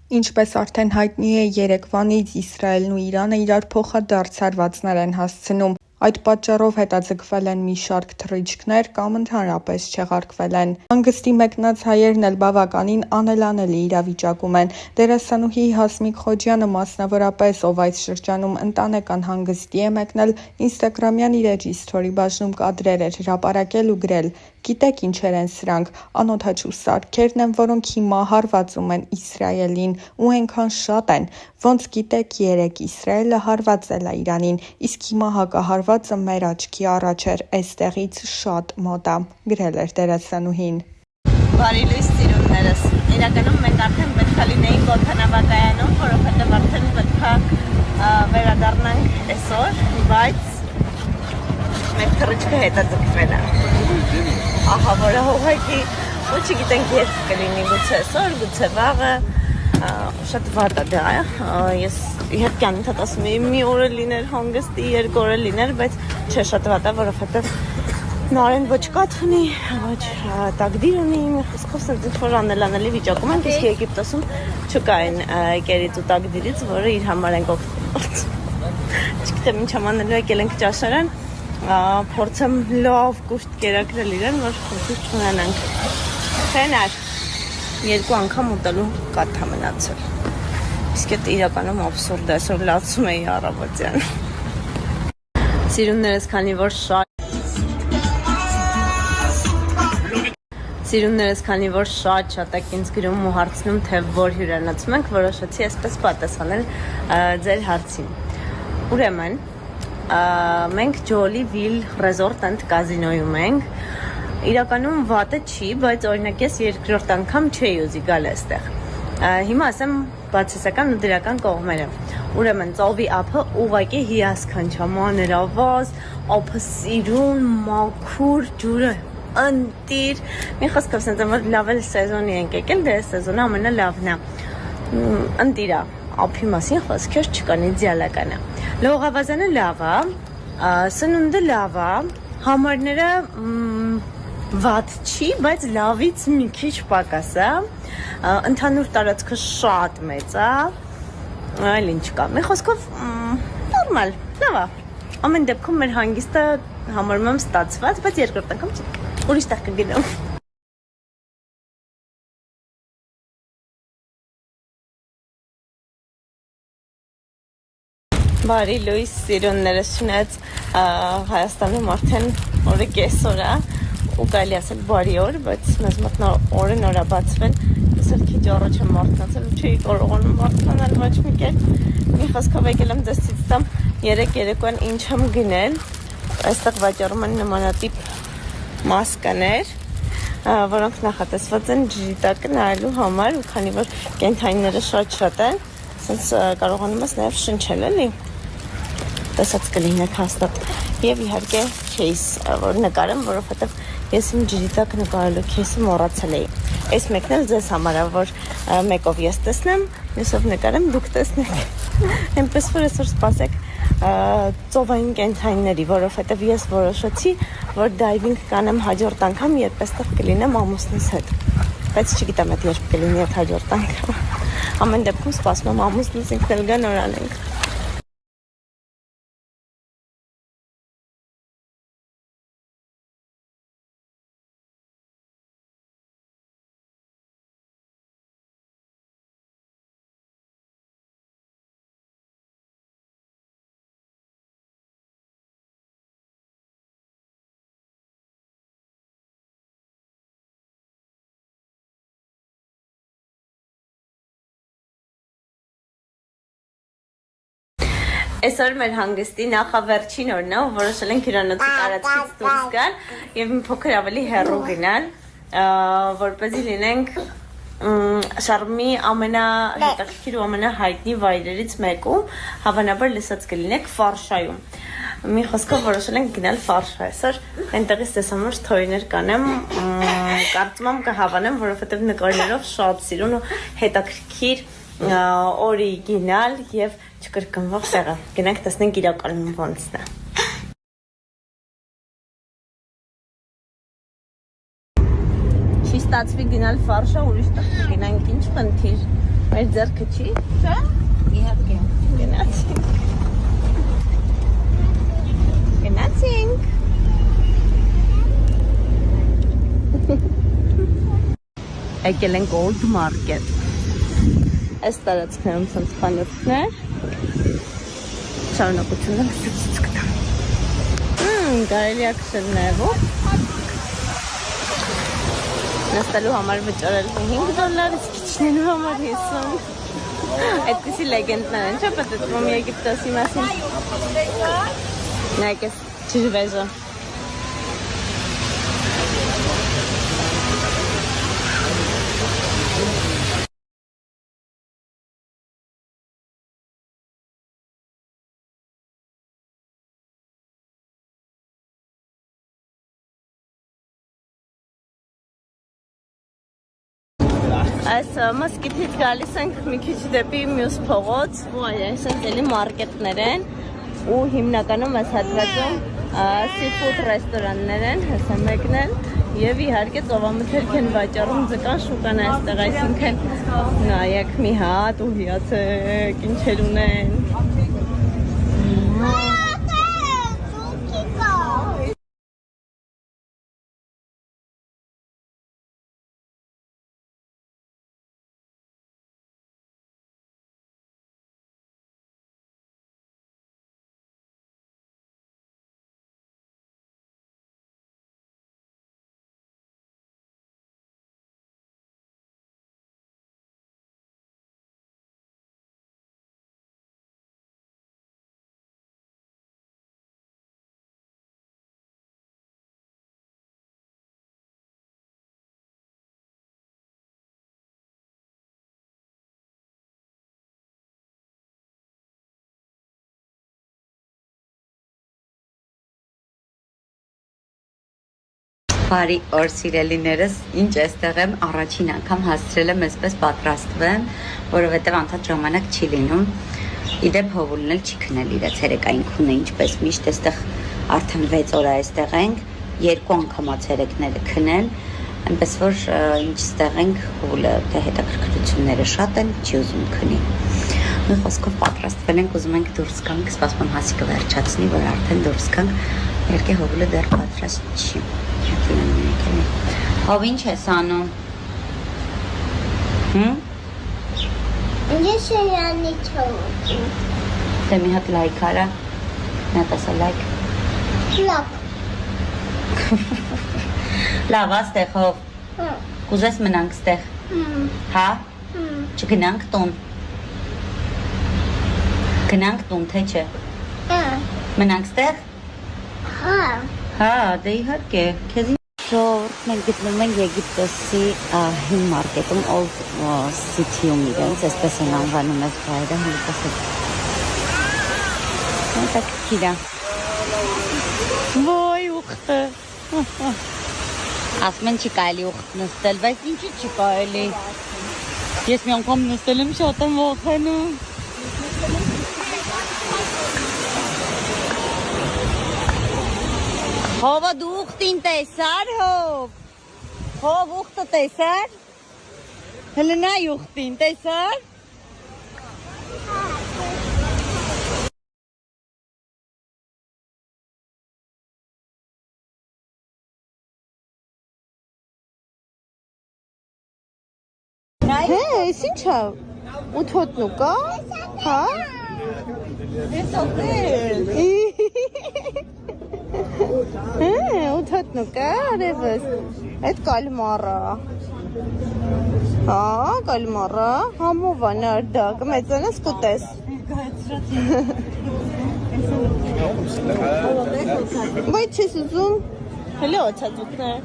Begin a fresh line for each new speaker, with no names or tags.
Ինչպես արդեն հայտնի է, երեկվանից Իսրայելն ու Իրանը իրար փոխադարձ հարվածներ են հասցնում։ Այդ պատճառով հետաձգվել են մի շարք թռիչքներ կամ ընդհանրապես չեղարկվել են։ Հանգստի մեկնած հայերն էլ բավականին անելանելի իրավիճակում են։ Դերասանուհի Հասմիկ Խոջյանը մասնավորապես, ով այս շրջանում ընտանեկան հանգստի է մեկնել, ինստագրամյան իր էջի սթորի բաժնում կադրեր էր հրապարակել ու գրել. «Գիտեք ինչեր են սրանք, անօդաչու սարքերն են, որոնք հիմա հարվածում են Իսրայելին ու այնքան շատ են, ոնց գիտեք երեկ Իսրայելը հարվածել է Իրանին, իսկ հիմա հակահարվածը մեր աչքի առաջ էր, այստեղից շատ մոտ է», գրել էր դերասանուհին։
Բարի լույս սիրուններս, իրականում մենք արդեն պետք է լինեինք օդանավակայանում, որովհետև արդեն պետք է վերադառնանք այսօր, բայց մեր թռիչքը հետաձգվել է։ Ահա որը ուղղակի ու չգիտենք երբ կլինի, գուցե այսօր, գուցե վաղը, շատ վատ է դա, ես իհարկե անընդհատ ասում էի մի օր լիներ հանգստի, 2 օր լիներ, բայց չէ, շատ վատ է, որովհետև նարեն ոչ կաթ ունի, ոչ տակդիր ունի, մի խոսքով սենց որ անելանելի վիճակում ենք, իսկ Եգիպտոսում չկա այն կերից ու տակդիրից, որը իր համար ենք օգտագործում։ Չգիտեմ ինչ ամանելու եկել ենք ճաշարան, փորձեմ լավ կուշտ կերակրել իրեն, որ խնդիր չունենանք։ Խենար, 2 անգամ ուտելու կաթ է մնացել։ Իսկ այդ իրականում աբսուրդ է, այսօր լացում էի առավոտյան։ Սիրուններս, քանի որ շատ եք ինձ գրում ու հարցնում, թե որ հյուրանոցում ենք, որոշեցի այսպես պատասխանել ձեր հարցին։ Ուրեմն, մենք Jolly Ville Resort and Casino-ում ենք։ Իրականում վատը չի, բայց օրինակ ես 2-րդ անգամ չէի ուզի գալ այստեղ։ Հիմա ասեմ բացասական ու դրական կողմերը։ Ուրեմն ծովի ափը ուղղակի հիասքանչ է, մանրավազ, ափը սիրուն, մաքուր, ջուրը ընտիր։ Մի խոսքով ասեմ, որ լավ էլ սեզոնի ենք եկել, դե սեզոնը ամենալավն է։ Ընտիր է, ափի մասին խոսքեր չկան, իդեալական է։ Լողավազանը լավ է, սնունդը լավ է, համարները վատ չի, բայց լավից մի քիչ պակաս է, ընդհանուր տարածքը շատ մեծ է, այլ ինչ կա։ Մի խոսքով նորմալ, լավ է։ Ամեն դեպքում մեր հանգիստը համարում եմ ստացված, բայց 2-րդ անգամ ուրիշ տեղ կգնամ։ Բարի լույս սիրուններս, չնայած Հայաստանում արդեն օրը կեսօր է ու կարելի ասել բարի օր, բայց մեզ մոտ օրը նոր է բացվել, ես էլ քիչ առաջ եմ մարտնացել ու չէի կարողանում մարտնանալ ոչ մի կերպ։ Մի խոսքով եկել եմ ձեզ ցույց տամ երեկոյան ինչ եմ գնել, այստեղ վաճառում են նմանատիպ մասկաներ, որոնք նախատեսված են ջրի տակը նայելու համար, ու քանի որ կենդանիները շատ են, ասենց կարողանում ես նաև շնչել, էլի, տեսած կլինեք հաստատ, և իհարկե քեյս, որ նկարեմ, որովհետև ես իմ ջրի տակ նկարելու քեյսը մոռացել էի։ Այս մեկն էլ ձեզ համար է, որ մեկով ես տեսնեմ, մյուսով նկարեմ, դուք տեսնեք։ Այնպես որ այսօր սպասեք ծովային կենդանիների, որովհետև ես որոշեցի, որ դայվինգ կանեմ հաջորդ անգամ, երբ այստեղ կլինեմ ամուսնուս հետ, բայց չգիտեմ այդ երբ կլինի այդ հաջորդ անգամ։ Ամեն դեպքում սպասում եմ ամուսնուս ինքն էլ գա նոր անենք։ Այսօր մեր հանգստի նախավերջին օրն է, որոշել ենք հյուրանոցի տարածքից դուրս գալ և մի փոքր ավելի հեռու գնալ, որպեսզի լինենք Շարմի ամենահետաքրքիր ու ամենահայտնի վայրերից մեկում, հավանաբար լսած կլինեք Ֆարշայում։ Մի խոսքով որոշել ենք գնալ Ֆարշա այսօր, այնտեղից ձեզ համար սթորիներ կանեմ, կարծում եմ կհավանեմ, որովհետև նկարներով շատ սիրուն ու հետաքրքիր օրիգինալ և չկրկնվող սեղը։ Գնանք տեսնենք իրականում ոնց է։ Չի ստացվի գնալ Ֆարշա, ուրիշ տեղ կգնանք, ինչ խնդիր։ Այդ ձեռքը չի, չէ՞։ Իհարկե։ Գնացինք։ Եկել ենք Old Market։ Այս տարածքներում ցանցանոցներ։ Շարունակությունը ցույց կտամ։ Կարելի է քշել ներով։ Նստելու համար վճարել $5, քիչնելու համար 50։ Այդպիսի լեգենդներ են, չէ՞ պատմում Եգիպտոսի մասին։ Նայեք այս ջրվեժը։ Այս մսկիթից գալիս ենք մի քիչ դեպի մյուս փողոց, ու այսինքն էլի մարքետներ են, ու հիմնականում այս հատվածում seafood ռեստորաններ են, հեսա մեկն են, եւ իհարկե ծովամթերք են վաճառում, ձկան շուկան այստեղ, այսինքն նայեք մի հատ ու հիացեք, ինչեր ունեն։
Բարի օր սիրելիներս, ինչ էստեղ եմ, առաջին անգամ հասցրել եմ այսպես պատրաստվեմ, որովհետև անդադ ժամանակ չի լինում։ Իդեպ Հովուլն էլ չի քնել իր ցերեկային քունը, ինչպես միշտ էստեղ արդեն 6 օր այստեղ ենք, 2 անգամա ցերեկները քնել, այնպես որ ինչ ստեղ ենք, Հովուլը թե հետաքրքրությունները շատ են, չի ուզում քնի։ Մի խոսքով պատրաստվել ենք, ուզում ենք դուրս գանք, սպասում եմ Հասիկը վերջացնի, որ արդեն դուրս գանք, իհարկե Հովուլը դեռ պատրաստ չի։ Հով ինչ ես անում։
Ես շերանի չոմ։
Դե մի հատ լայք արա։ Նա տեսա լայք։
Լավ։
Լավ, աստեղ հով։ Կուզես մնանք ստեղ։ Հա։ Չգնանք տուն։ Գնանք տուն, թե չէ։ Մնանք ստեղ։
Հա։
Հա, դե իհարկե, քեզ Շորտ մենք գտնվում ենք Եգիպտոսի հին մարքետում, Old City-ում իրենց, այսպես են անվանում այս վայրը, հենց հետաքրքիր է։ Ոյ, ուխտը։ Ասում են չի կարելի ուխտ նստել, բայց ինչի չի կարելի։ Ես մի անգամ նստել եմ, շատ եմ վախենում։ Հովը դու ուխտին տեսար, հով ուխտը տեսար, հլը նայ ուխտին տեսար,
Ես ինչ է, 8 հոտնու կա, հա, ես ոտել, Ու թոտնու կա, արևս, այդ կալմարը, հա, կալմարը, համով անարդակ, մեծանս կուտես, բայց չես ուզում, հլի օծածուկներ,